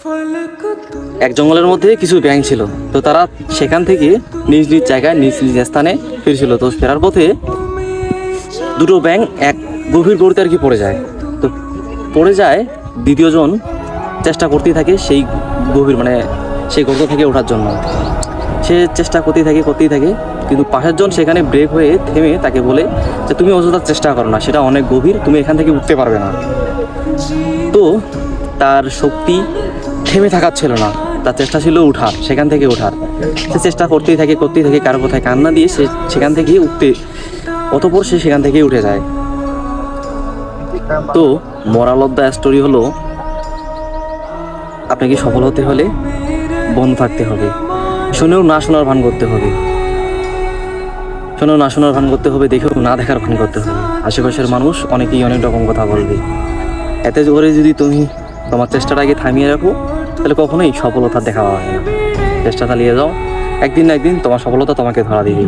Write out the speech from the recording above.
এক জঙ্গলের মধ্যে কিছু ব্যাঙ ছিল। তো তারা সেখান থেকে নিজ নিজ জায়গায় নিজ নিজ স্থানে ফিরছিল। তো ফেরার পথে দুটো ব্যাঙ এক গভীর গর্তে আর কি পড়ে যায়। তো পড়ে যায়, দ্বিতীয়জন চেষ্টা করতেই থাকে সেই গভীর সেই গর্ত থেকে ওঠার জন্য। সে চেষ্টা করতেই থাকে, কিন্তু পাশের জন সেখানে ব্রেক হয়ে থেমে তাকে বলে যে তুমি অযথা চেষ্টা করো না, সেটা অনেক গভীর, তুমি এখান থেকে উঠতে পারবে না। তো তার শক্তি থেমে থাকার ছিল না, তার চেষ্টা ছিল সেখান থেকে ওঠার। সে চেষ্টা করতেই থাকে, কারো কথায় কান্না দিয়ে সে সেখান থেকে অতঃপর সে সেখান থেকেই উঠে যায়। তো মোরাল অফ দ্য স্টোরি হলো, আপনাকে সফল হতে হলে বন্ধ থাকতে হবে, শুনেও না শোনার ভান করতে হবে, দেখেও না দেখার ভান করতে হবে। আশেপাশের মানুষ অনেকেই অনেক রকম কথা বলবে, এতে করে যদি তুমি তোমার চেষ্টাটাকে থামিয়ে রাখো তাহলে কখনোই সফলতা দেখা পাবে না। চেষ্টা চালিয়ে যাও, একদিন না একদিন তোমার সফলতা তোমাকে ধরা দিবে।